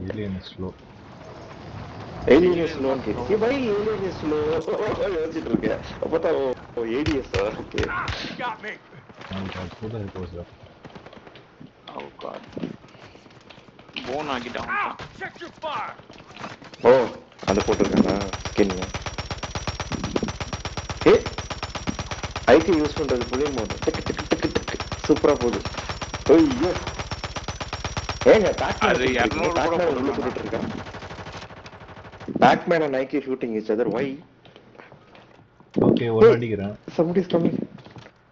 Alien is slow. Alien is slow. Okay, why alien is slow? யோசிச்சுட்டு இருக்கேன். அப்பதான் ADS okay. Got me. Oh god, who the heck was that? Oh god. Bone ஆகிட்டான். Check your fire. ஓ அந்த போட்டுருக்கானா skin. ID use பண்றது புள்ளி mode. சூப்பரா போகுது. ஐயோ. ஏங்க அது 200 கூட போட்டுட்டு இருக்கான். Pac-Man and Nike shooting each other. Why? Okay, one அடிக்கிறேன். Somebody is coming.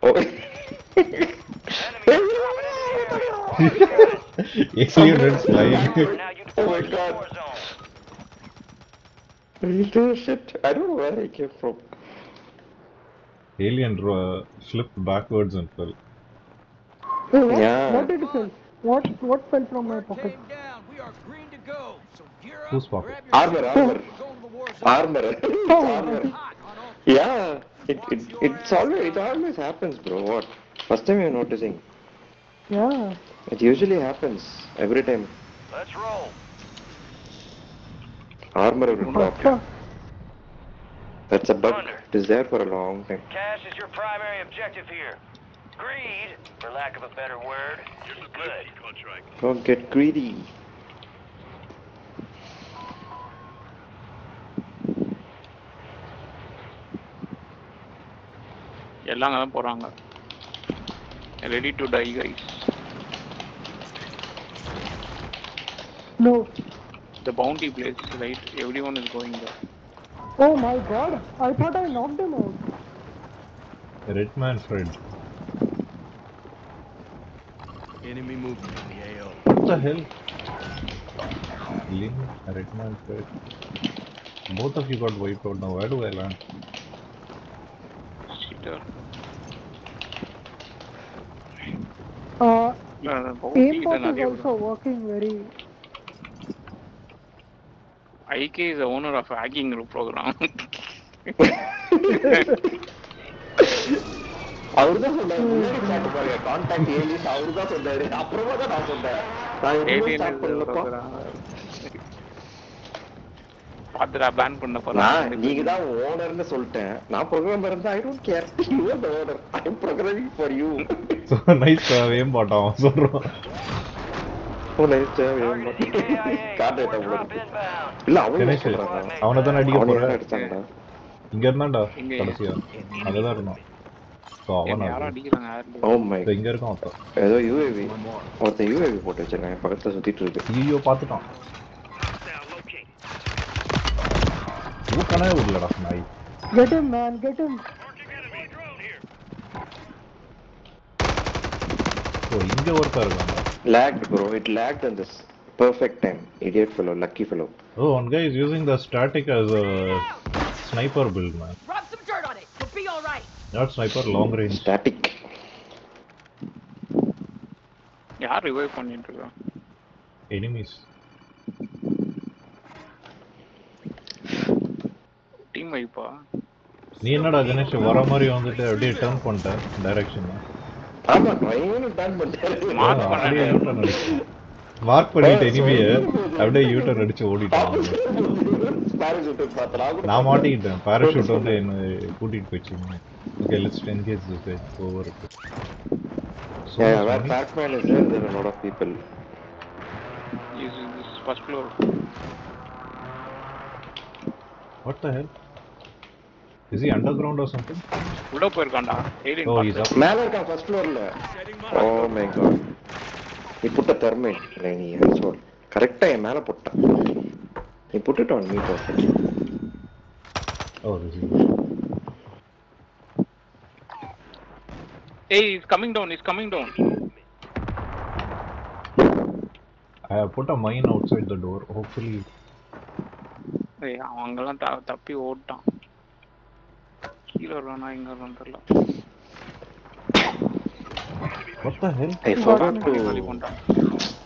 Oh. Alien runs flying. Oh my god. Shit. I don't know where I came from. Alien flipped backwards and fell. Hey, what? Yeah. What did it fall? What fell from my pocket? We are green to go. So gear up. Whose pocket? Grab your Armor. Armor. Armor. Yeah. It always happens, bro. What? First time you're noticing. Yeah. It usually happens every time. Let's roll. Armor will drop. That's a bug. It is there for a long time. Cash is your primary objective here. Greed, for lack of a better word, is good. Don't get greedy. எல்லாம் அங்க போறாங்க. Ready to die guys. No. The bounty place, right? Everyone is going there. Oh my god. I thought I knocked him out. Redman Fred. Enemy movement in the AO. What the hell? Lin, Redman Fred. Both of you got wiped out now. Where do I land? Cheater. Aimbot is also working very. IK is the owner of hacking program. அவர்தான் சொன்னாரு முன்னாடி chat பாருங்க contact alias அவர்தான் சொன்னாரு அப்புறமா தான் நான் சொன்னேன் நான் இன்னும் ஸ்டார்ட் பண்ணலப்பா பாத்துடா பேன் பண்ண போறா நீங்க தான் ஓனர்னு சொல்லிட்டேன் நான் ப்ரோகிராமர் இருந்தா I don't care you are the owner I am programming for you So nice aim bot அவன் சொல்றான். ஓ நைஸ் ஏம் பட் கார்ட் அவ்வளவு இல்ல அவனே சொல்றான் அவனை தான் அடிக்க போறேன். அடிச்சாங்கடா இங்க இருந்தான்டா கடைசியா அங்கதான் இருந்தான். So அவன் யாரா அடிக்குறாங்க யாரு ஓ மை இங்க இருக்கான் அப்ப. ஏதோ யுஏவி ஒருத்த யுஏவி போட்டு வச்சிருக்காங்க பக்கத்துல சுத்திட்டு இருக்கு. ஐயோ பாத்துட்டான். ஊக்கனே விடலடா நாய். Get him, man. Get him. ஓ இங்க ஒருத்தா இருக்காங்க. Lagged bro, it lagged in this perfect time. Idiot fellow, lucky fellow. Oh, one guy is using the static as a sniper build, man. Rub some dirt on it. You'll be all right. Not sniper, long range. Static. யார் revive பண்ணிட்டு இருக்கா? Enemies. Team வைப்பா. நீ என்னடா கணேஷ் வர மாதிரி வந்துட்டு அப்படியே டர்ன் பண்ணிட்ட டைரக்ஷன். ஆமா ட்ரைன் டர்ன் பண்ணிட்டேன். மார்க் பண்ணிட்ட எனிமியை அப்படியே யூ டர்ன் அடிச்சு ஓடிட்டான். பாராசூட் பார்த்தா நான் மாட்டிக்கிட்டேன். பாராசூட் வந்து என்ன கூட்டிட்டு போயிடுச்சு. Okay, let's engage this guy over. Yeah, where Pac-Man is there are a lot of people. Is this first floor? What the hell? Is he underground or something? உள்ள போயிருக்கான்டா. ஏலியன். Oh, he's up. மேல இருக்கான் first ஃப்ளோர்ல. Oh my god. நீ புட்ட thermite இல்லை நீ சொல் கரெக்டா என் மேல போட்டான். நீ புட்டுட்டு on me perfect. Oh, this is. Hey, he's coming down. He's coming down. I have put a mine outside the door. Hopefully. ஏய் அவங்கலாம் தப்பி ஓட்டான். கீழ வரானா எங்க வரான்னு தெரியல. What the hell? I forgot to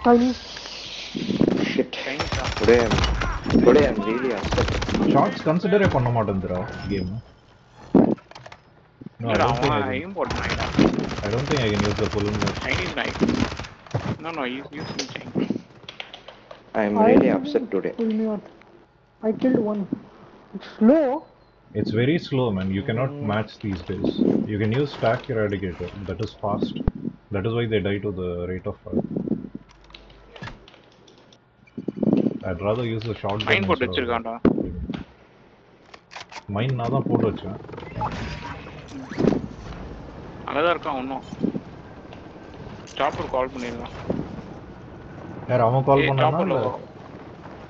Chinese. shit. Today I'm really upset. Shots consider பண்ண மாட்டேன்டா game. No, I don't think I can use the full. Chinese knife. No, he's using chain. I am really upset today. Pull me out. I killed one. It's slow. It's very slow, man. You cannot match these guys. You can use stack eradicator. That is fast. That is why they die to the rate of fire. I'd rather use the shotgun. Mine போட்டு வச்சிருக்கான்டா. Mine நான் தான் போட்டு வச்சேன். அங்கதான் இருக்கான் இன்னும். Chopper கால் பண்ணிருக்கான். யார் அவன் கால் பண்ணானா?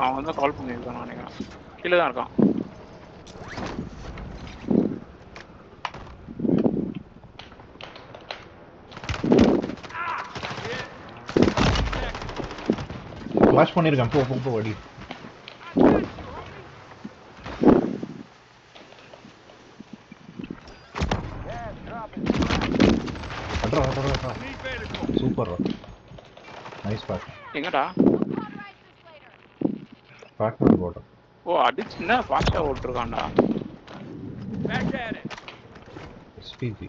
அவன் தான் கால் பண்ணிருக்கான் நினைக்கிறேன். கீழே தான் இருக்கான். ஃபிளாஷ் பண்ணிருக்கேன். போ அடி. அட்ரா. சூப்பர். Nice back. எங்கடா? பேக் பண்ண போட்டோம். ஓ அடிச்சுன்னா ஃபாஸ்டா ஓட்டிருக்கான்டா. SPG.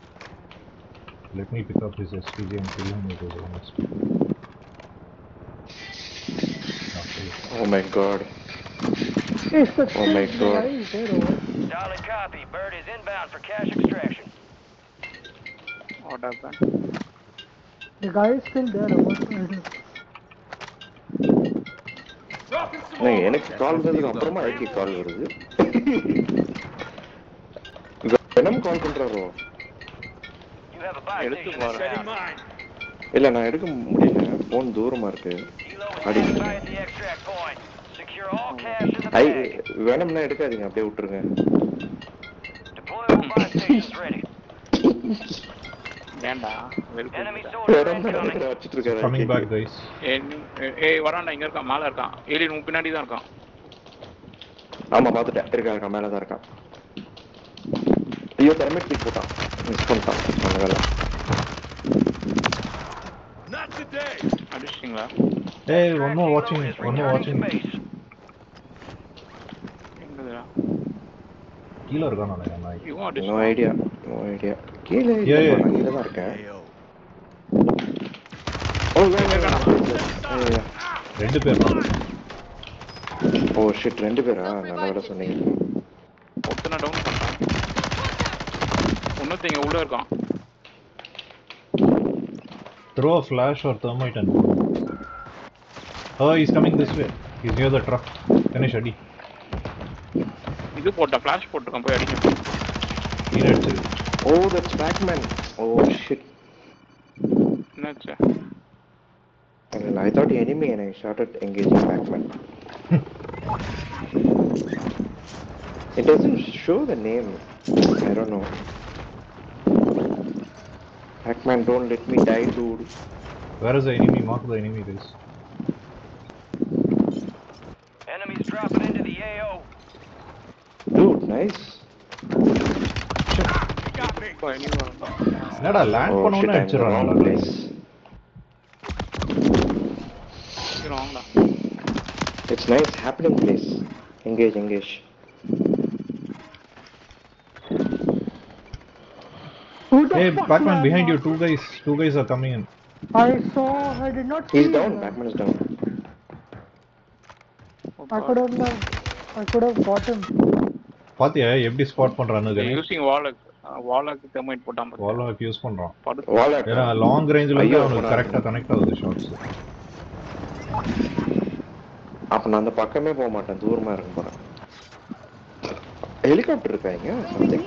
Let me pick up his SPG and kill him with his own SPG. Oh my god. It's the Oh my god. guy is there over. Solid copy. Bird is inbound for cash extraction. What happened? The guy is still there over. எனக்கு கால் வந்ததுக்கு அப்புறமா ID call வருது. வெனம் call பண்றாரோ? You have a buy எடுத்து station பாரு. inbound. இல்ல நான் எடுக்க முடியல. போன் தூரமா இருக்கு. Kilo is அடி. standing by at the extract point. Secure all cash in the bag. வேணும்னா எடுக்காதீங்க, அப்படியே விட்டுருங்க. Deploy all buy stations ready. ஏன்டா? Enemy soldier வேணும்னா incoming. எடுக்கிற வச்சிட்டு இருக்காரு. Coming back, guys. ஏய் வரான்டா, இங்க இருக்கான், மேல இருக்கான். ஏலியன் உன் பின்னாடி தான் இருக்கான். ஆமா பாத்துட்டேன். இருக்கான் மேல தான் இருக்கான். ஐயோ தெர்மிட் பீக் போட்டான். மிஸ் பண்ணிட்டான். நல்லவேளை. அடிச்சிட்டீங்களா? Hey, one more watching. எங்கடா? கீழ இருக்கான் நினைக்கிறேன் நாய். இவன் நோ அடிச்சிட்டான். ஐடியா. கீழே நான் கீழே தான் இருக்கேன். ஓ ரெண்டு பேர் தான். ஓ ஷிட், ரெண்டு பேரா? நல்ல வேலை சொன்னீங்க. ஒருத்தனை டவுன் பண்ணான். இன்னொருத்தங்க உள்ள இருக்கான். Throw a flash or thermite and go. Oh, he's coming this way. He's near the truck. Finish Adi. இது போட்டா ஃபிளாஷ் போட்டுருக்கான், போய் அடிங்க. Clean it. Oh, that's Pac-Man. Oh shit. என்னாச்சு? I thought enemy and I started engaging Pac-Man. It doesn't show the name. I don't know. Pac-Man, don't let me die, dude. Where is the enemy? Mark the enemy, guys. Enemies dropping into the AO. Dude, nice. இப்போ எனிமே வரான். என்னடா land Oh shit, பண்ணோனே I'm in the அடிச்சிரானடா. wrong place. சீக்கிரம் வாங்கடா. It's nice happening place. Engage. Who the Hey, fuck Pac-Man, man? behind you. Two guys are coming in. I did not see He's down. him. Pac-Man is down. I could have got him. பாத்தியா எப்படி spot பண்றானு Ganesh? Using வாலக்கு thermite போட்டான் பாரு. வாலாக் use பண்றான். Wall ஏன்னா long ரேஞ்சில இருந்து ஐயோ, அவனுக்கு கரெக்ட்டா கனெக்ட் ஆகுது ஷாட்ஸ். அப்ப நான் அந்த பக்கமே போக மாட்டேன், தூரமா இருக்கும் போறேன். ஹெலிகாப்டர் இருக்காங்க சம்திங்.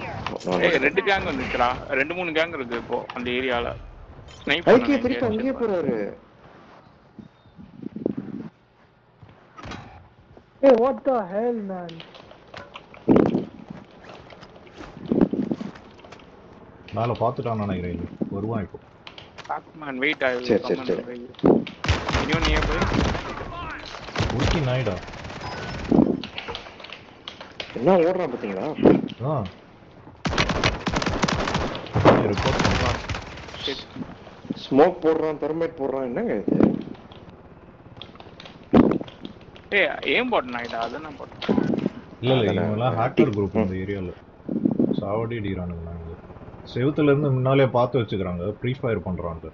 ஏய் ரெண்டு கேங் வந்துச்சுடா. 2-3 கேங் இருக்கு இப்போ அந்த ஏரியால. ஸ்னைப் ஐகே திருப்பி அங்கேயே போறாரு. Hey, what the hell, man? மேல பாத்துட்டான்னு நினைக்கிறேன். வருவான் இப்போ. பாக்மேன் வெயிட் ஆயி. சரி. இன்னும் நீயே போய் ஊட்டி நாய்டா. என்ன ஓடுறான் பாத்தீங்களா? ரிப்போர்ட் பண்றான். ஷிட். ஸ்மோக் போடுறான், தெர்மைட் போடுறான், என்னங்க இது? ஏய் ஏம் பாட் நாய்டா, அத நான் போட்டேன். இல்ல இவங்கலாம் ஹேக்கர் குரூப் இந்த ஏரியால. சாவடி அடிக்குறானுங்க நாங்க. செவுத்துல இருந்து முன்னாலே பார்த்து வச்சுக்கறாங்க, ப்ரீ ஃபயர் பண்றாங்க.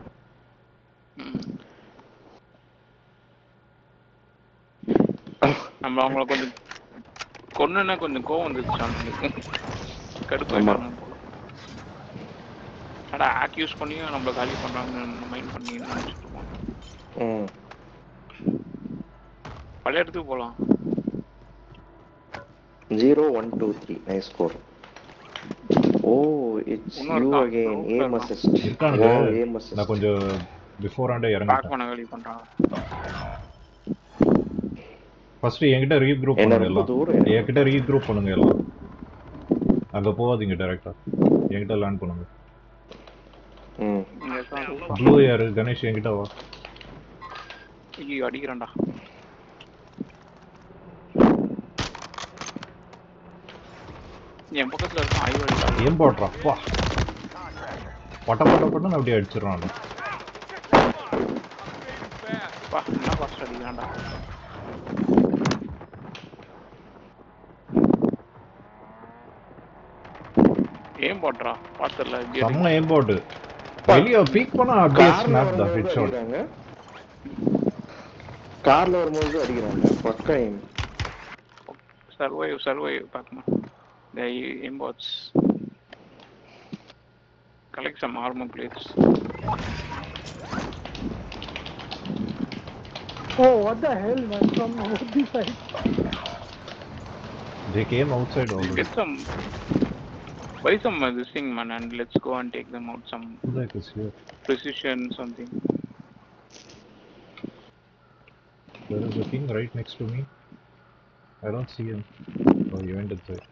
நம்ம அவங்கள கொஞ்சம் கொன்னுன்னா கொஞ்சம் கோவம் வந்துருச்சு அவங்களுக்கு. கடுப்பு ஆமா. ஆயிட்டாங்க போல. அடா ஆக் யூஸ் பண்ணி நம்மள காலி பண்றாங்கன்னு மைண்ட் பண்ணி நினைச்சிட்டு இருப்போம். ம். பழைய இடத்துக்கு போலாம். 0 1 2 3 நைஸ் ஸ்கோர். Oh, it's இன்னொரு you தான். again. ரோட்ல Aim இருக்கான். assist. இருக்கானுங்க. Wow, aim assist. நான் கொஞ்சம் பிஃபோர் ஆண்டே பேக் இறங்கிட்டேன். பண்ண காலி பண்றாங்க. ஃபர்ஸ்ட் என்கிட்ட ரீக்ரூப் என்ன பண்ணுங்க ரொம்ப எல்லாம். தூரம் என்கிட்ட ரீக்ரூப் பண்ணுங்க எல்லாம். அங்க போகாதீங்க டைரக்டா. என்கிட்ட லேண்ட் பண்ணுங்க. ம். இங்க இருக்கான். ப்ளூ யாரு? கணேஷ் என்கிட்ட வா. ஐயோ அடிக்கிறான்டா. என் பக்கத்துல இருக்கான். ஐயோ அடிக்கிறான். ஏன் போடுறா? வா. பட்ட பட்டன்னு அப்படியே அடிச்சிடறான். பா என்ன பாஸ்ட் அடிக்கிறான்டா. ஏன் போடுறா பாத்தல செம்ம ஏம் போட்டு வெளிய பீக் பண்ணா அப்படியே கார்ல ஸ்னாப் த வரும்போது ஹெட் ஷாட். அடிக்கிறாங்க. கார்ல வரும்போது அடிக்கிறாங்க. பக்கா aim. survive பாக்கணும். The embots collect some armor plates. Oh, what the hell, man? From both the sides. They came outside already. Get some buy some this thing man and let's go and take them out some Like this here. precision something. There is a king right next to me. I don't see him. Oh, he went inside.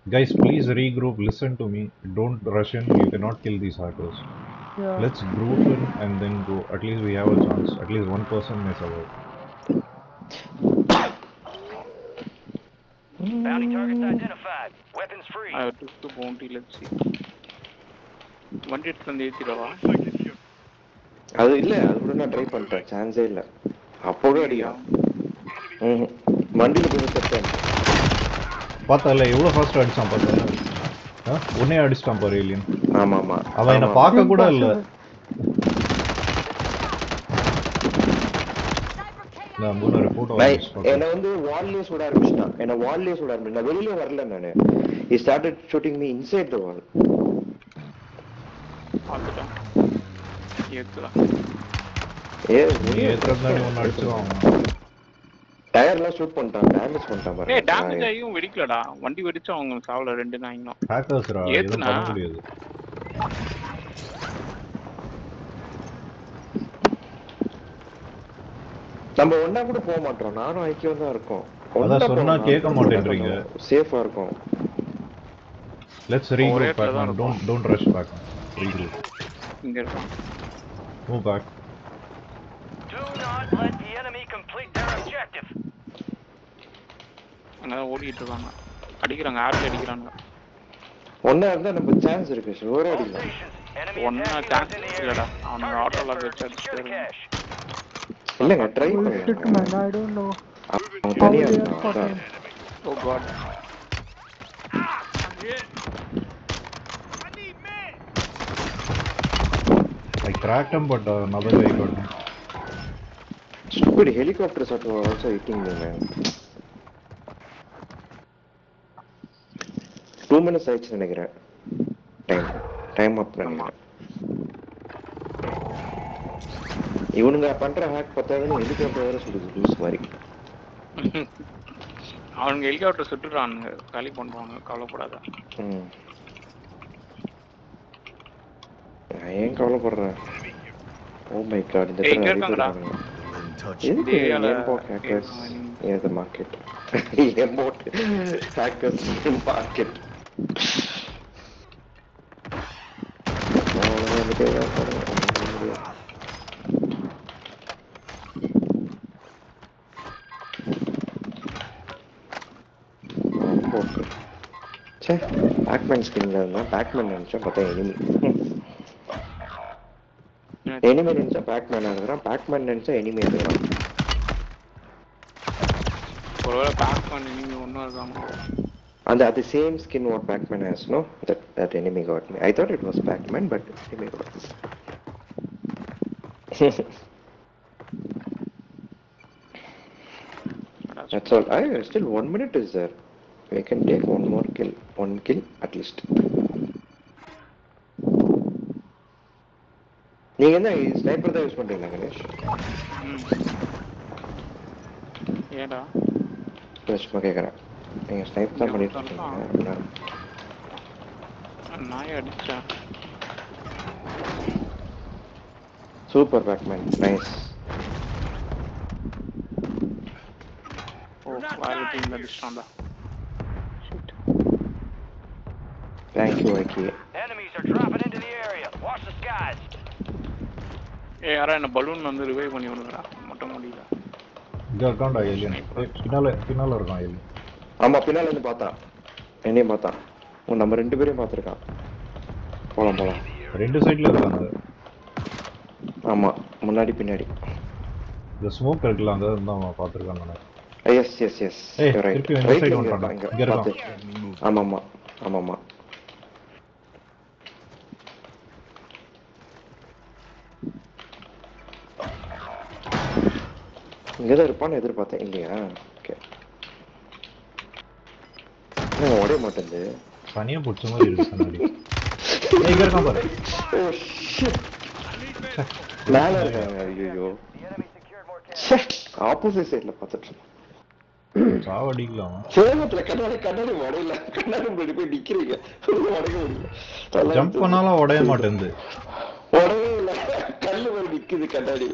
Guys, please regroup. Listen to me. Don't rush in. You cannot kill these hackers. Yeah. Let's group in and then go. At least we have a chance. At least one person may survive. Bounty targets identified. Weapons free. I took the bounty. Let's see. வண்டி எடுத்து வந்து ஏத்திடவா? அது இல்ல, அது கூட நான் try பண்ணிட்டேன். சான்ஸே இல்ல. அப்போவே அடிக்கலாம். வண்டியில போய் செத்தேன். பார்த்தல எவ்வளவு ஃபாஸ்டா அடிச்சான் பார்த்தல. உன்னை அடிச்சிட்டான் பாரு ஏலியன். ஆமா ஆமா. அவன் என்ன பார்க்க கூட இல்ல. நான் மூணு ரிப்போர்ட் வாங்கிட்டேன். என்ன வந்து வால்லே சுட ஆரம்பிச்சிட்டான். என்ன வால்லே சுட ஆரம்பிச்சான். நான் வெளியில வரல நானு. He started shooting me inside the wall. பாத்துட்டான். ஏத்துடா. நீ ஏத்துறதுனால ஒன்னு அடிச்சுவான். டயர்லாம் ஷூட் பண்ணிட்டான். டேமேஜ் பண்ணிட்டான் பாரு. ஏய் டேமேஜ் ஆகியும் வெடிக்கலடா. வண்டி வெடிச்சு அவங்க சாவல ரெண்டு நாயினும். ஹேக்கர்ஸ்ரா எதுவும் பண்ண முடியாது. நம்ம ஒண்ணா கூட போக மாட்டோம். நானும் ஐக்கியம் தான் இருக்கோம். அத சொன்னா கேட்க மாட்டேன்றீங்க. சேஃபா இருக்கும். Let's regroup back. Don't rush back. Regroup. இங்க இருக்கான். Move back. Do not let the enemy complete their objective. அங்க ஓடிட்டு இருக்காங்க. அடிக்குறாங்க. ஆர்ல அடிக்குறாங்க. ஒண்ணா இருந்தா நம்ம சான்ஸ் இருக்கு. ஷூரா அடிக்கலாம். ஒண்ணா சான்ஸ் இல்லடா. அவன் ஆட்டோல வச்சு அடிச்சிட்டாங்க. இல்லங்க ட்ரை Shit, பண்ணுங்க. man, I don't know. அவன் தனியா இருக்கான். Oh god. I cracked him, but another guy got him. Stupid helicopters are also hitting me, man. 2 minutes ஆயிடுச்சு நினைக்கிறேன். டைம் அப் பண்ணிட்டேன். இவனுங்க பண்ற ஹேக் பார்த்தாலும் ஹெலிகாப்டர் வேற சுடுது லூஸ் மாதிரி. அவனுங்க ஹெலிகாப்டர் சுட்டுறானுங்க. காலி பண்ணுவாங்க. கவலைப்படாத. நான் ஏன் கவலைப்படுறேன்? ஓ மை காட், இந்த இங்க இருக்காங்கடா. எதுக்கு எம்போட் ஹேக்கர்ஸ் இன் தி மார்க்கெட்? எம்போட் ஹேக்கர்ஸ் இன் மார்க்கெட். சே, பேக்மேன் ஸ்கின்ல இருந்தா பேக்மேன் நினைச்சா பார்த்தா எனிமி. எனிமி நினைச்சா பேக்மேன் ஆகுறான். பேக்மேன் நினைச்சா எனிமி ஆகுறான். ஒருவேளை பேக்மேன் எனிமி ஒண்ணா இருக்காங்க. And the same skin what Pac-Man has, no? That enemy got me. I thought it was Pac-Man, but enemy got me. That's all. Still 1 minute is there. We can take one more kill. One kill at least. நீங்க என்ன sniper தான் use பண்றீங்களா கணேஷ்? ஏடா சும்மா கேக்குறேன். நீங்க snipe தான் பண்ணிட்டு இருக்கீங்க. நாய் அடிச்சேன். Super Pac-Man. நைஸ். ஓ வாரி டீம் அடிச்சான்டா. Shit. Thank you Aki. Enemies are dropping into the area. Watch the skies. யாரா என்ன பலூன் வந்து ரிவைவ் பண்ணி விடுறா மொட்டை முடியல. இங்க இருக்கான்டா ஏலியன். பின்னால இருக்கான் ஏலியன். ஆமா பின்னால இருந்து பார்த்தான். என்னையும் பார்த்தான். நம்ம ரெண்டு பேரையும் பார்த்திருக்கான். போலாம். ரெண்டு சைடுல இருக்காங்க. ஆமா முன்னாடி பின்னாடி. இந்த ஸ்மோக் இருக்குல அங்க இருந்து அவன் பாத்துர்க்கான் நானே. எஸ் திருப்பி இந்த சைடு வந்துட்டான். இங்க இருக்கான். ஆமாமா. இங்கதான் இருப்பான்னு எதிர்பார்த்தேன் இல்லையா? ஓகே. உடைய மாட்டேங்குது. தனியா பிடிச்ச மாதிரி இருக்கு கண்ணாடி. இங்க இருக்கான் பாரு. மேல இருக்காங்க. ஐயோ. ஆப்போசிட் சைடுல பார்த்துட்டு சாவடிக்கலாம். சேவத்துல கண்ணாடி உடையல. கண்ணாடி முன்னாடி போய் நிக்கிறீங்க. உடைக்க முடியல. ஜம்ப் பண்ணாலும் உடைய மாட்டேங்குது. உடையே இல்ல. கல்லு மேல நிக்குது கண்ணாடி.